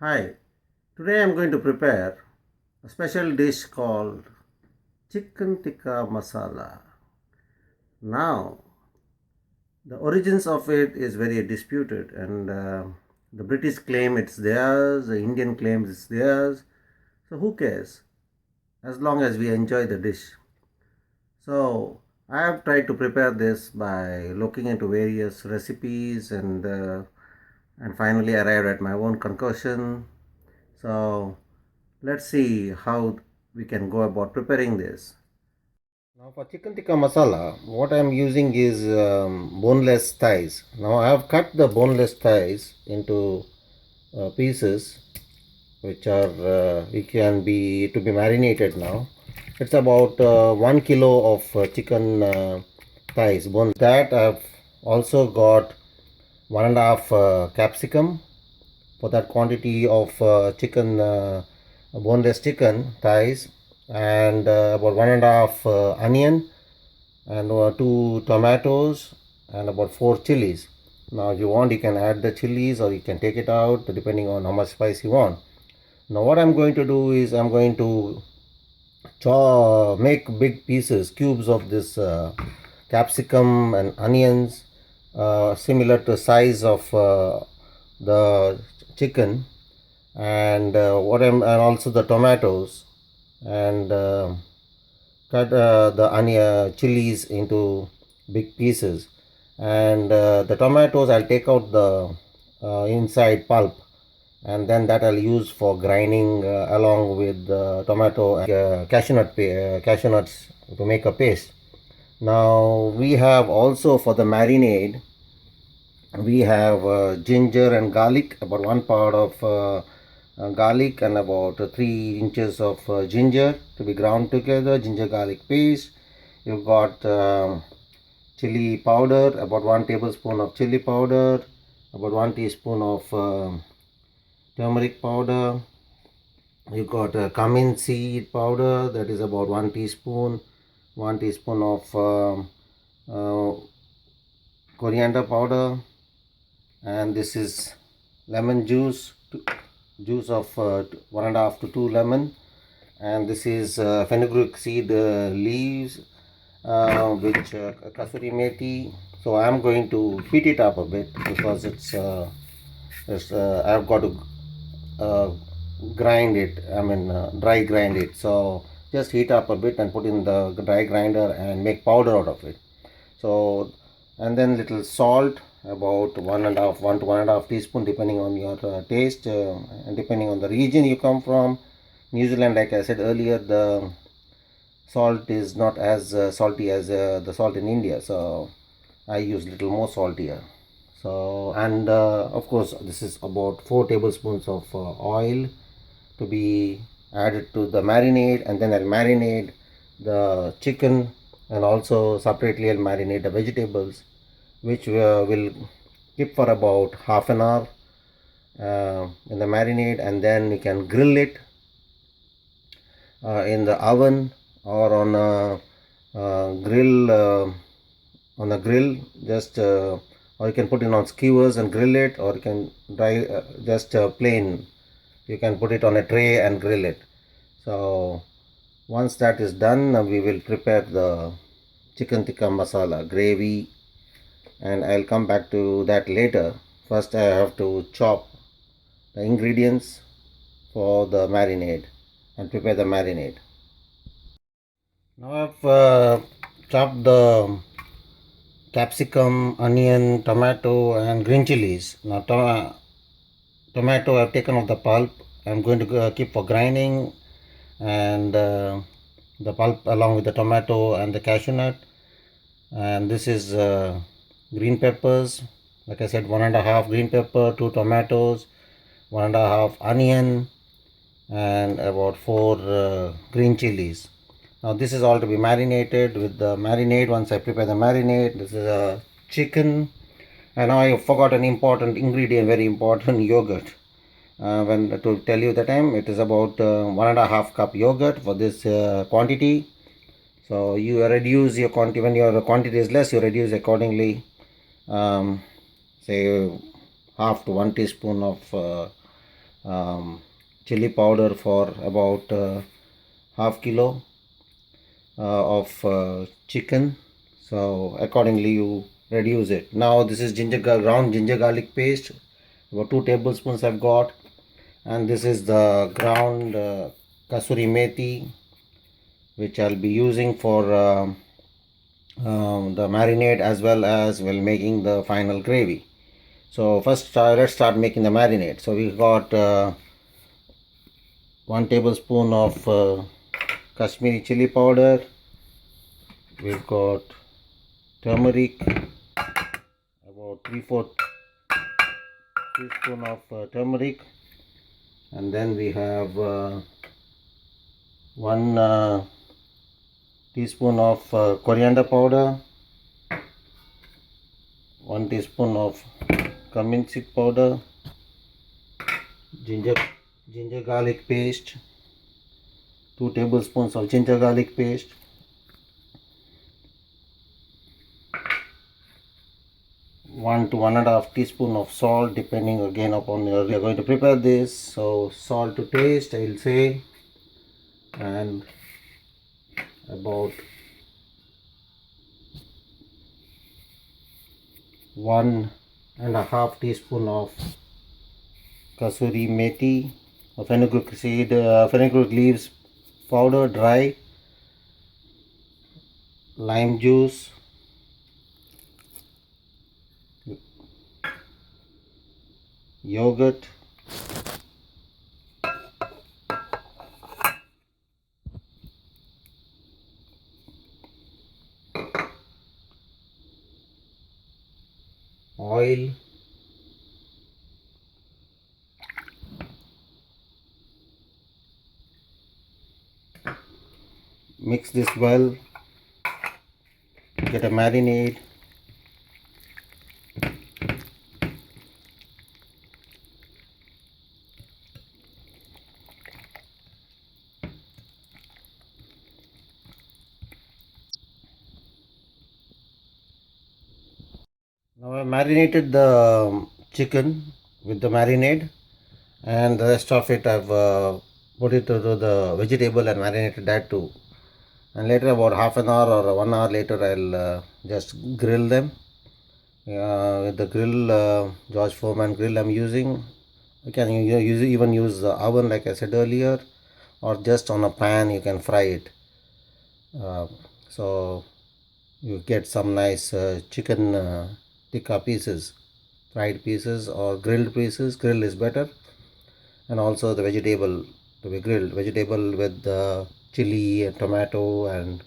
Hi, today I'm going to prepare a special dish called Chicken Tikka Masala. Now, the origins of it is very disputed, and the British claim it's theirs, the Indian claims it's theirs. So, who cares? As long as we enjoy the dish. So, I have tried to prepare this by looking into various recipes and finally arrived at my own conclusion. So, let's see how we can go about preparing this. Now for chicken tikka masala, what I am using is boneless thighs. Now I have cut the boneless thighs into pieces which are we can be to be marinated now. It's about 1 kilo of chicken thighs. Bone that I've also got 1.5 capsicum for that quantity of chicken, boneless chicken thighs, and about 1.5 onion, and 2 tomatoes, and about 4 chilies. Now, if you want, you can add the chilies or you can take it out depending on how much spice you want. Now, what I'm going to do is I'm going to make big pieces, cubes of this capsicum and onions, similar to size of the chicken, and and also the tomatoes, and cut the onion chilies into big pieces, and the tomatoes I'll take out the inside pulp, and then that I'll use for grinding along with the tomato and cashew nuts to make a paste. Now we have also for the marinade, we have ginger and garlic, about one part of garlic and about 3 inches of ginger to be ground together, ginger garlic paste. You've got chili powder, about 1 tablespoon of chili powder, about 1 teaspoon of turmeric powder. You got cumin seed powder, that is about 1 teaspoon, 1 teaspoon of coriander powder, and this is lemon juice, juice of 1.5 to 2 lemon, and this is fenugreek seed leaves, which kasuri methi. So I am going to heat it up a bit because I've got to uh, grind it, dry grind it. So just heat up a bit and put in the dry grinder and make powder out of it. So, and then little salt, about 1 to 1.5 teaspoon, depending on your taste and depending on the region you come from. New Zealand, like I said earlier, the salt is not as salty as the salt in India, so I use little more salt here. So, and of course, this is about 4 tablespoons of oil to be added to the marinade, and then I'll marinate the chicken, and also separately I'll marinate the vegetables, which will keep for about half an hour in the marinade, and then you can grill it in the oven or on a grill, just or you can put it on skewers and grill it, or you can dry just plain, you can put it on a tray and grill it. So once that is done, we will prepare the chicken tikka masala gravy, and I'll come back to that later. First I have to chop the ingredients for the marinade and prepare the marinade. Now I've chopped the capsicum, onion, tomato, and green chilies. Now tomato I've taken off the pulp. I'm going to keep for grinding, and the pulp along with the tomato and the cashew nut. And this is green peppers. Like I said, 1.5 green pepper, 2 tomatoes, 1.5 onion, and about 4 green chilies. Now this is all to be marinated with the marinade. Once I prepare the marinade, this is a chicken. And now I forgot an important ingredient, very important, yogurt. When to tell you the time, it is about 1.5 cup yogurt for this quantity. So you reduce your quantity. When your quantity is less, you reduce accordingly. Say half to 1 teaspoon of chili powder for about half kilo of chicken. So accordingly you reduce it. Now this is ground ginger garlic paste, about 2 tablespoons I've got, and this is the ground kasuri methi, which I'll be using for the marinade as well as while making the final gravy. So first let's start making the marinade. So we got 1 tablespoon of Kashmiri chili powder. We've got turmeric, about 3/4 teaspoon of turmeric, and then we have 1 teaspoon of coriander powder, 1 teaspoon of cumin seed powder, ginger garlic paste, 2 tablespoons of ginger garlic paste, 1 to 1.5 teaspoon of salt, depending again upon your. We are going to prepare this, so salt to taste, I will say, and about 1.5 teaspoon of kasuri methi or fenugreek leaves powder, dry, lime juice, yogurt, oil, mix this well, get a marinade. Now I marinated the chicken with the marinade, and the rest of it I've put it to the vegetable and marinated that too. And later, about half an hour or 1 hour later, I'll just grill them with the grill, George Foreman grill I'm using. You can even use the oven like I said earlier, or just on a pan you can fry it. So you get some nice chicken tikka pieces, fried pieces or grilled pieces. Grill is better. And also the vegetable to be grilled, vegetable with chili and tomato and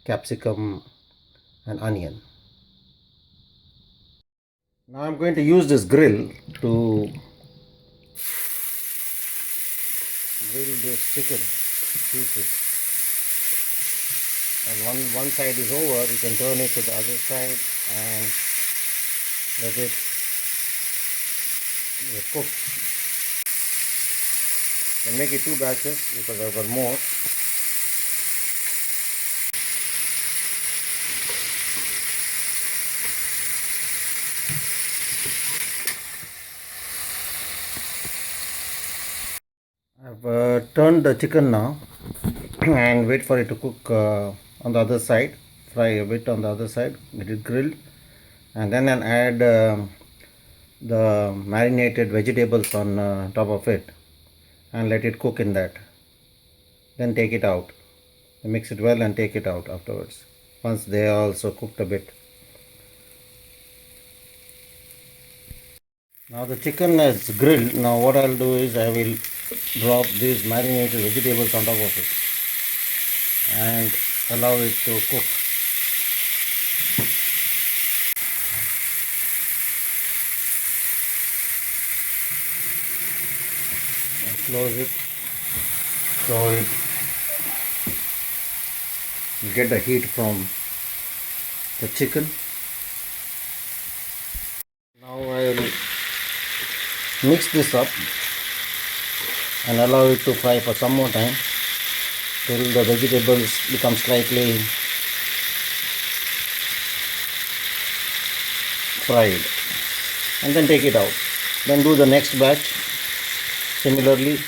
capsicum and onion. Now I'm going to use this grill to grill this chicken pieces, and one side is over, you can turn it to the other side and let it cook. And make it 2 batches because I've got more. I've turned the chicken now and wait for it to cook on the other side. Fry a bit on the other side, get it grilled, and then I'll add the marinated vegetables on top of it and let it cook in that. Then take it out. Mix it well and take it out afterwards once they are also cooked a bit. Now the chicken is grilled. Now what I'll do is I will drop these marinated vegetables on top of it and allow it to cook. And close it so you get the heat from the chicken. Now I will mix this up and allow it to fry for some more time till the vegetables become slightly fried, and then take it out. Then do the next batch similarly.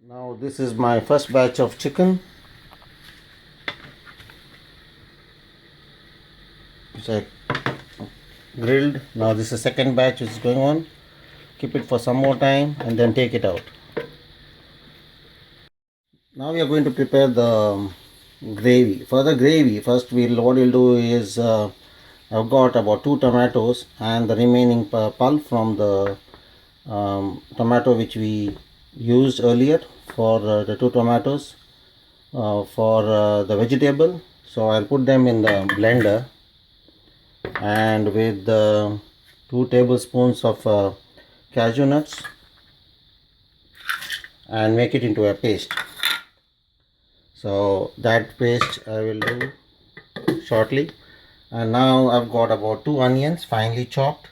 Now this is my first batch of chicken which I grilled. Now this is second batch which is going on. Keep it for some more time and then take it out. Now we are going to prepare the gravy. For the gravy, first what we'll do is I've got about 2 tomatoes and the remaining pulp from the tomato which we used earlier for the 2 tomatoes for the vegetable. So I'll put them in the blender, and with 2 tablespoons of cashew nuts, and make it into a paste. So that paste I will do shortly. And now I've got about 2 onions finely chopped.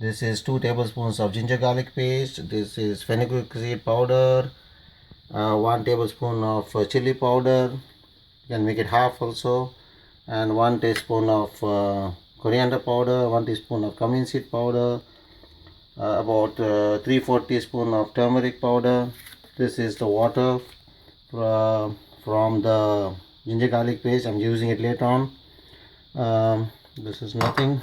This is 2 tablespoons of ginger garlic paste. This is fenugreek seed powder, 1 tablespoon of chili powder. You can make it half also, and 1 teaspoon of coriander powder, 1 teaspoon of cumin seed powder, about 3/4 teaspoon of turmeric powder. This is the water from the ginger garlic paste. I'm using it later on. This is nothing.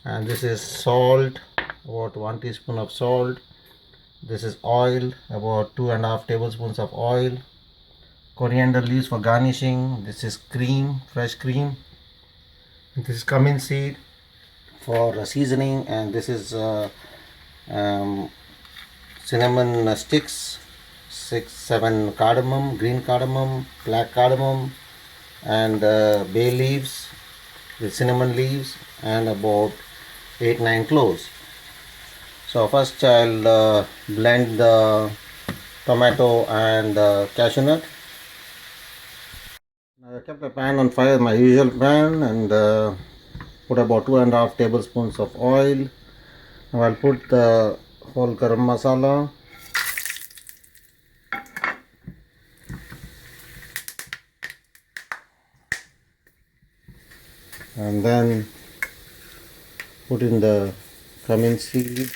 And this is salt, about 1 teaspoon of salt. This is oil, about 2.5 tablespoons of oil. Coriander leaves for garnishing. This is cream, fresh cream. This is cumin seed for seasoning, and this is cinnamon sticks, 6-7 cardamom, green cardamom, black cardamom, and bay leaves with cinnamon leaves, and about 8-9 cloves. So first I'll blend the tomato and cashew nut. Now I kept a pan on fire, my usual pan, and put about 2.5 tablespoons of oil. Now I'll put the whole garam masala, and then put in the cumin seed,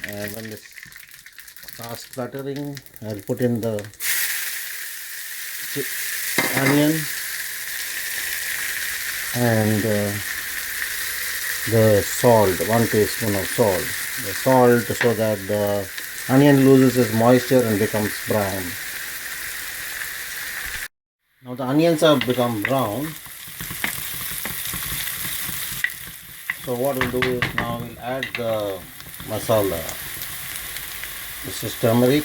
and when it starts fluttering, I'll put in the onion and the salt, 1 teaspoon of salt. The salt so that the onion loses its moisture and becomes brown. Now the onions have become brown. So what we'll do is now we'll add the masala. This is turmeric.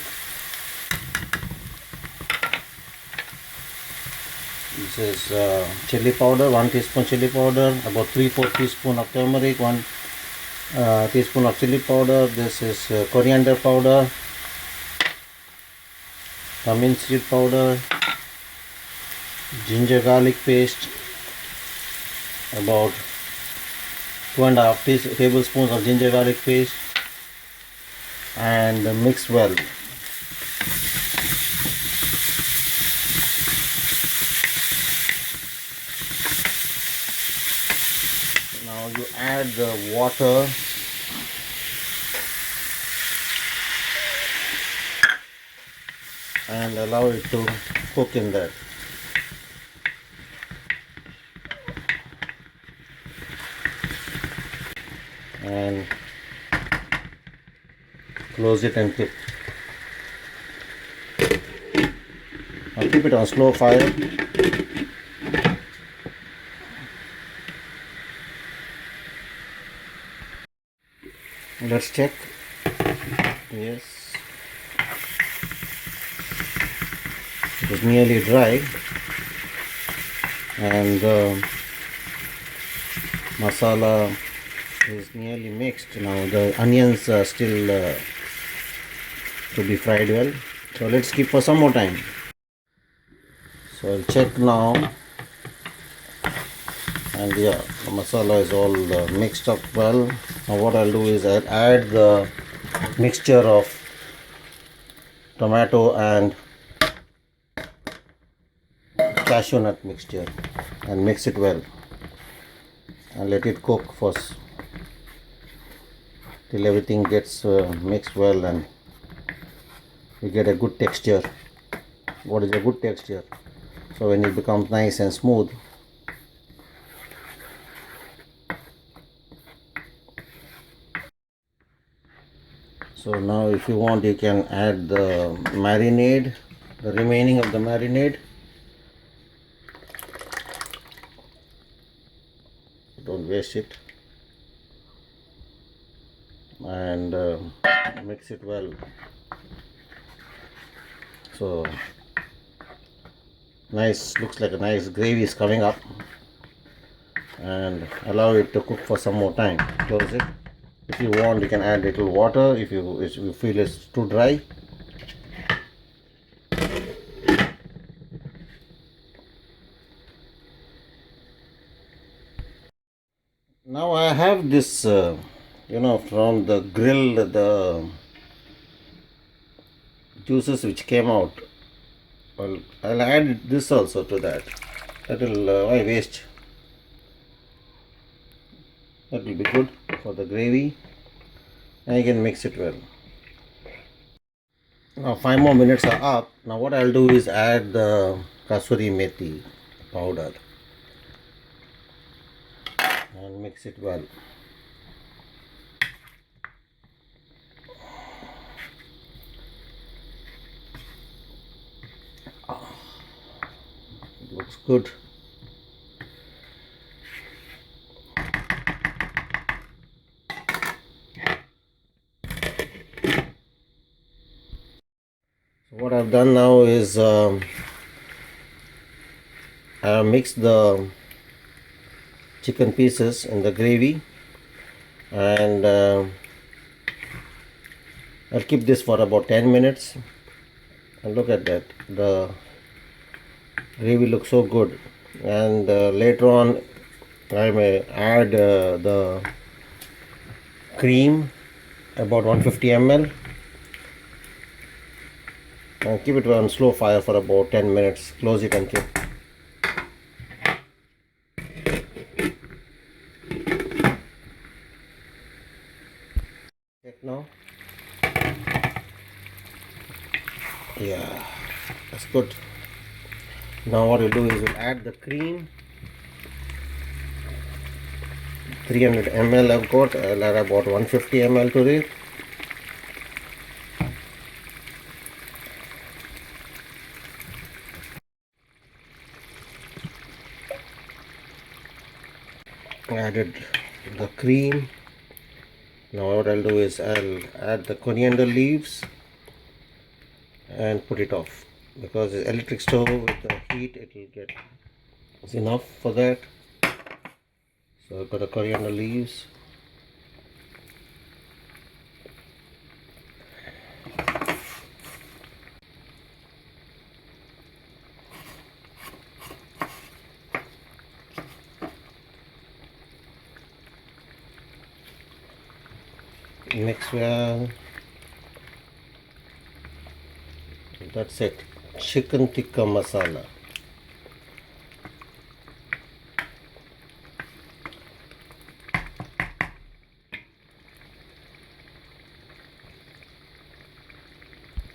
This is chili powder, 1 teaspoon chili powder, about 3/4 teaspoon of turmeric, 1 teaspoon of chili powder. This is coriander powder, cumin seed powder, ginger garlic paste, about 2.5 tablespoons of ginger garlic paste, and mix well. Now you add the water and allow it to cook in there. And close it and keep. Now keep it on slow fire. Let's check. Yes, it is nearly dry, and masala is nearly mixed. Now the onions are still to be fried well, so let's keep for some more time. So I'll check now, and yeah, the masala is all mixed up well. Now what I'll do is I'll add the mixture of tomato and cashew nut mixture and mix it well and let it cook first till everything gets mixed well and you get a good texture. What is a good texture? So when it becomes nice and smooth, so now if you want, you can add the marinade, the remaining of the marinade. Don't waste it, and mix it well. So nice, looks like a nice gravy is coming up, and allow it to cook for some more time. Close it. If you want, you can add little water if you feel it's too dry. Now I have this from the grill, the juices which came out. Well, I'll add this also to that. That will why waste? That will be good for the gravy, and you can mix it well. Now 5 more minutes are up. Now what I'll do is add the kasuri methi powder and mix it well. It looks good. So what I've done now is I have mixed the chicken pieces in the gravy, and I'll keep this for about 10 minutes. And look at that, the gravy looks so good. And later on I may add the cream, about 150 ml, and keep it on slow fire for about 10 minutes. Close it and keep. Check now. Yeah, that's good. Now what we'll do is we'll add the cream. 300 ml I've got. I'll add about 150 ml to it. Added the cream. Now what I'll do is I'll add the coriander leaves and put it off, because the electric stove with the heat it will get, it's enough for that. So I've got the coriander leaves. Mix well. That's it. Chicken tikka masala.